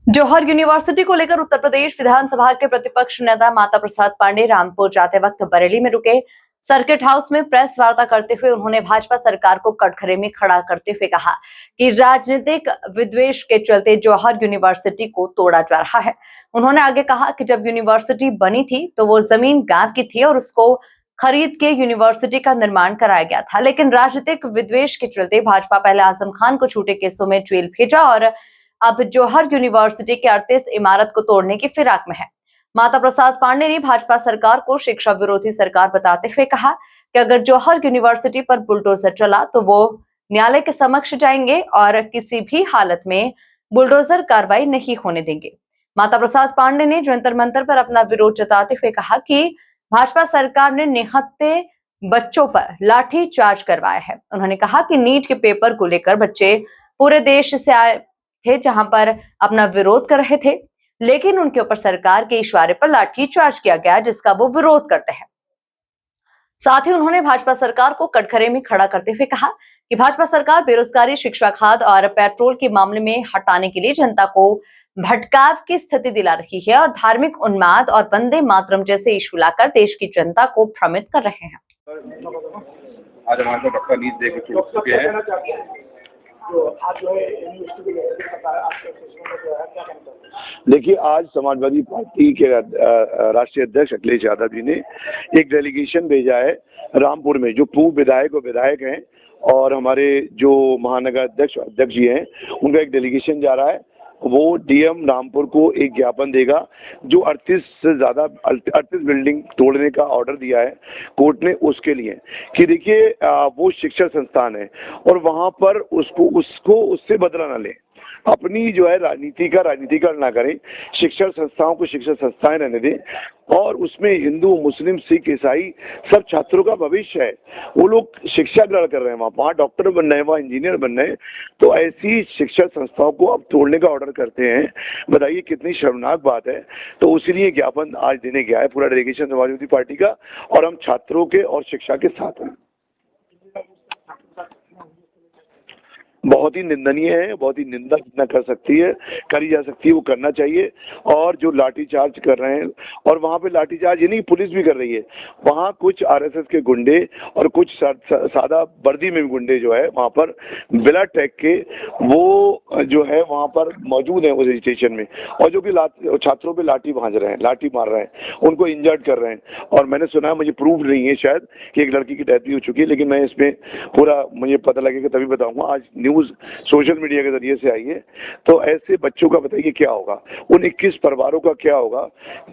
जौहर university को लेकर उत्तर प्रदेश विधानसभा के प्रतिपक्ष नेता माता प्रसाद पांडे रामपुर जाते वक्त बरेली में रुके। सर्किट हाउस में प्रेस वार्ता करते हुए उन्होंने भाजपा सरकार को कटघरे में खड़ा करते हुए कहा कि राजनीतिक विद्वेष के चलते जौहर यूनिवर्सिटी को तोड़ा जा रहा है। उन्होंने आगे कहा कि जब यूनिवर्सिटी बनी थी तो वो जमीन गांव की थी और उसको खरीद के यूनिवर्सिटी का निर्माण कराया गया था, लेकिन राजनीतिक विद्वेष के चलते भाजपा पहले आजम खान को झूठे केसों में जेल भेजा और अब जौहर यूनिवर्सिटी के 38 इमारत को तोड़ने की फिराक में है। माता प्रसाद पांडे ने भाजपा सरकार को शिक्षा विरोधी सरकार बताते हुए कहा कि अगर जौहर यूनिवर्सिटी पर बुलडोजर चला तो वो न्यायालय के समक्ष जाएंगे और किसी भी हालत में बुलडोजर कार्रवाई नहीं होने देंगे। माता प्रसाद पांडे ने जंतर मंतर पर अपना विरोध जताते हुए कहा कि भाजपा सरकार ने निहत्थे बच्चों पर लाठी चार्ज करवाया है। उन्होंने कहा कि नीट के पेपर को लेकर बच्चे पूरे देश से आए थे जहां पर अपना विरोध कर रहे थे, लेकिन उनके ऊपर सरकार के इशारे पर लाठीचार्ज किया गया जिसका वो विरोध करते हैं। साथ ही उन्होंने भाजपा सरकार को कटघरे में खड़ा करते हुए कहा कि भाजपा सरकार बेरोजगारी, शिक्षा, खाद और पेट्रोल के मामले में हटाने के लिए जनता को भटकाव की स्थिति दिला रही है और धार्मिक उन्माद और वंदे मातरम जैसे इशू लाकर देश की जनता को भ्रमित कर रहे हैं। आज हमारे डॉक्टर नीत दे के चुके हैं। देखिए, आज समाजवादी पार्टी के राष्ट्रीय अध्यक्ष अखिलेश यादव जी ने एक डेलीगेशन भेजा है रामपुर में, जो पूर्व विधायक हैं और हमारे जो महानगर अध्यक्ष जी हैं, उनका एक डेलीगेशन जा रहा है। वो डीएम रामपुर को एक ज्ञापन देगा जो 38 बिल्डिंग तोड़ने का ऑर्डर दिया है कोर्ट ने, उसके लिए कि देखिए वो शिक्षण संस्थान है और वहां पर उसको उससे बदला ना ले, अपनी जो है राजनीतिकरण ना करें, शिक्षण संस्थाओं को शिक्षण संस्थाएं रहने दें और उसमें हिंदू, मुस्लिम, सिख, ईसाई सब छात्रों का भविष्य है। वो लोग शिक्षा ग्रहण कर रहे हैं, वहाँ डॉक्टर बन रहे हैं, वहाँ इंजीनियर बन रहे हैं, तो ऐसी शिक्षण संस्थाओं को अब तोड़ने का ऑर्डर करते हैं। बताइए कितनी शर्मनाक बात है। तो उसीलिए ज्ञापन आज देने गया है पूरा डेलीगेशन समाजवादी पार्टी का, और हम छात्रों के और शिक्षा के साथ हैं। बहुत ही निंदनीय है, बहुत ही निंदा जितना कर सकती है करी जा सकती है वो करना चाहिए। और जो लाठीचार्ज कर रहे हैं, और वहां पे लाठीचार्ज ये नहीं पुलिस भी कर रही है, वहां कुछ आरएसएस के गुंडे और कुछ सादा वर्दी में भी गुंडे जो है वहां पर बिला टैग के वो जो है वहां पर मौजूद है उस स्टेशन में, और जो कि छात्रों पे लाठी मार रहे हैं, उनको इंजर्ड कर रहे हैं। और मैंने सुना है, मुझे प्रूव नहीं है शायद, कि एक लड़की की डेथ भी हो चुकी है, लेकिन मैं इसमें पूरा मुझे पता लगेगा तभी बताऊंगा। आज न्यूज सोशल मीडिया के जरिए से आई है। तो ऐसे बच्चों का बताइए क्या होगा, उन 21 परिवारों का क्या होगा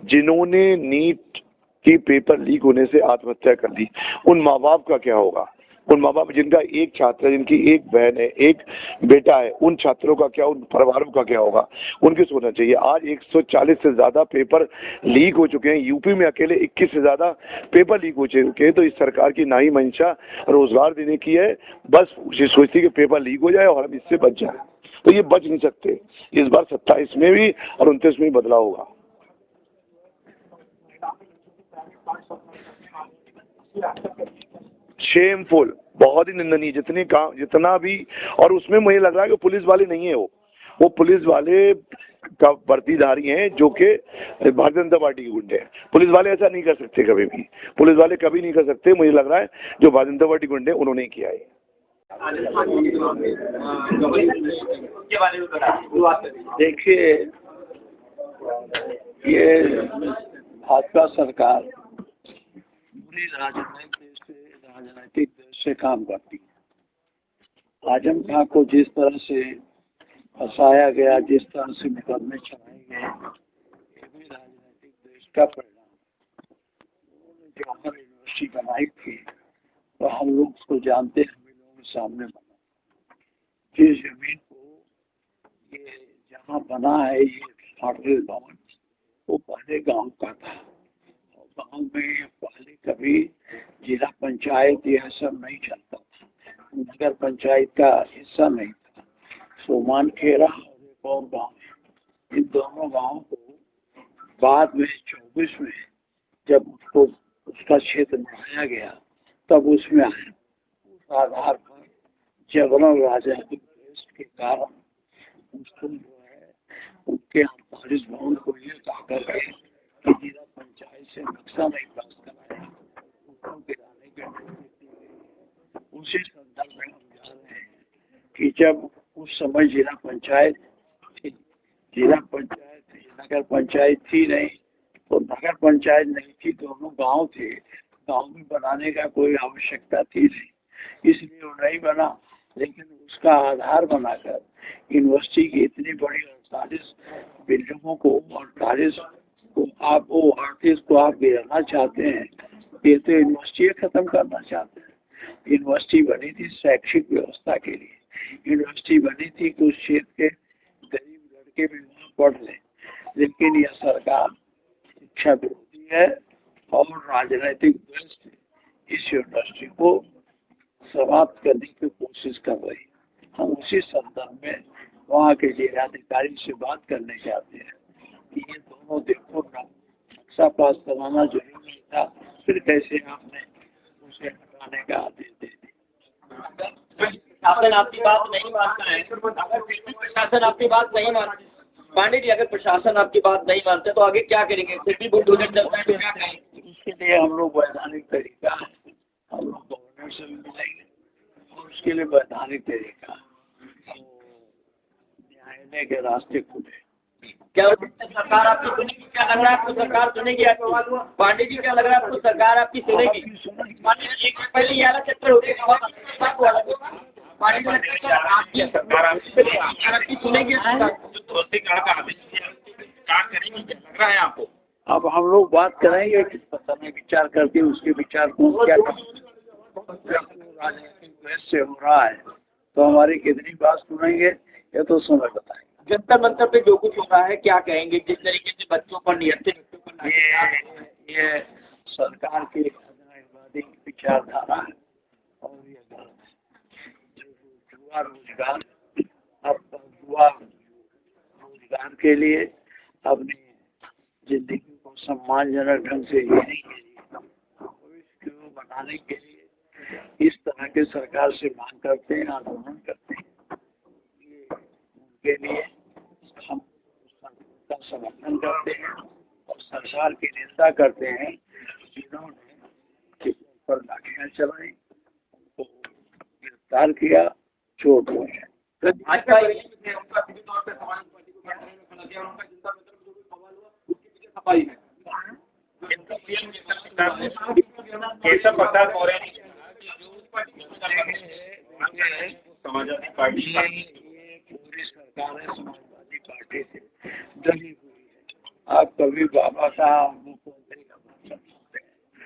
जिन्होंने नीट की पेपर लीक होने से आत्महत्या कर दी, उन माँ बाप का क्या होगा, उन माँ बाप जिनका एक छात्र है, जिनकी एक बहन है, एक बेटा है, उन छात्रों का क्या, उन परिवारों का क्या होगा, उनके सोचना चाहिए। आज 140 से ज्यादा पेपर लीक हो चुके हैं, यूपी में अकेले 21 से ज्यादा पेपर लीक हो चुके हैं। तो इस सरकार की ना ही मंशा रोजगार देने की है, बस सोचती कि पेपर लीक हो जाए और हम इससे बच जाए। तो ये बच नहीं सकते। इस बार 27 में भी और 29 में भी बदलाव होगा। शेमफुल, बहुत ही निंदनीय, जितना भी। और उसमें मुझे लग रहा है कि पुलिस वाले नहीं है, वो पुलिस वाले का वर्दीधारी हैं जो कि भारतीय जनता पार्टी के गुंडे हैं। पुलिस वाले ऐसा नहीं कर सकते, कभी भी पुलिस वाले कभी नहीं कर सकते। मुझे लग रहा है जो भारतीय जनता पार्टी गुंडे उन्होंने ही किया है। देखिए, ये भाजपा सरकार पूरी राजनीतिक से काम करती है। आजम खां को जिस तरह से फंसाया गया, जिस तरह से मुकदमे चलाए गए, ये भी राजनीतिक देश का परिणाम। उन्होंने जौहर यूनिवर्सिटी बनाई थी तो हम लोग उसको जानते हैं, हम लोगों के सामने बना। जिस जमीन को ये जहाँ बना है ये मॉडल भवन, वो पहले गांव का था। गांव में पहले कभी जिला पंचायत ये सब नहीं चलता था, नगर पंचायत का हिस्सा नहीं था। सोमानखेड़ा और एक और गांव है, इन दोनों गांवों को बाद में 24 में जब उसका क्षेत्र बढ़ाया गया तब उसमें आया। उस आधार पर जबरन राजनीतिक के कारण उसको जो है उनके 48 भवन को ये कहकर गए कि जिला पंचायत से नक्शा नहीं पास कराया, उसको गिराने के निर्देश दिए गए। उसी संदर्भ में हम जान रहे हैं कि जब उस समय जिला पंचायत नगर पंचायत थी नहीं, तो नगर पंचायत नहीं थी, दोनों गांव थे, गांव में बनाने का कोई आवश्यकता थी नहीं, इसलिए वो नहीं बना। लेकिन उसका आधार बनाकर यूनिवर्सिटी की इतनी बड़ी 48 बिल्डिंगों को 48 को आप 38 को आप गिराना चाहते हैं, ये तो यूनिवर्सिटी खत्म करना चाहते हैं। यूनिवर्सिटी बनी थी शैक्षिक व्यवस्था के लिए, यूनिवर्सिटी बनी थी कि उस क्षेत्र के गरीब लड़के भी वहाँ पढ़ लें, लेकिन यह सरकार शिक्षा विरोधी है और राजनीतिक द्वेष से इस यूनिवर्सिटी को समाप्त करने की कोशिश कर रही है। हम उसी संदर्भ में वहाँ के जिलाधिकारी से बात करने चाहते हैं कि ये दोनों देखो नक्शा पास कराना जरूरी था, फिर कैसे आपने उसे हटाने का आदेश दे दिया। प्रशासन आपकी बात नहीं मानता है, अगर फिर भी प्रशासन आपकी बात नहीं मानता, पांडे जी अगर प्रशासन आपकी बात नहीं मानते तो आगे क्या करेंगे? फिर भी बुलडोजर चलता है तो क्या करेंगे? इसके लिए हम लोग वैधानिक तरीका है, हम लोग गवर्नर से भी मिलेंगे और उसके लिए वैधानिक तरीका न्यायालय के रास्ते खुले। क्या सरकार आपकी सुनेगी? क्या लग रहा है आपको सरकार सुनेगी? आपको पांडे जी क्या लग रहा है आपको सरकार आपकी सुनेगी? पांडे जी एक पहले ये वाला चक्कर हो गया, पांडे जी सरकार आपकी सुनेगी, लग रहा है आपको? अब हम लोग बात करेंगे कि समय विचार करके उसके विचार को क्या राजनीतिक द्वेष से हो रहा है तो हमारी कितनी बात सुनेंगे ये तो समय बताएंगे। जंतर मंतर पे जो कुछ हो रहा है क्या कहेंगे? जिस तरीके से बच्चों पर नियंत्रण, ये सरकार की आतंकवादी विचारधारा है और ये गलत है। जुआ रोजगार, अब जुआ रोजगार के लिए अपनी जिंदगी को सम्मानजनक ढंग से जीने के लिए, भविष्य को बनाने के लिए इस तरह के सरकार से मांग करते हैं, आंदोलन करते हैं। के लिए हम उसका समर्थन करते हैं और सरकार की निंदा करते हैं जिन्होंने पर लाठियां चलाई, उनको गिरफ्तार किया, चोट हुए हैं। समाजवादी पार्टी पूरी सरकार है समाजवादी पार्टी से डली हुई है। आप कभी बाबा साहब मुख्यमंत्री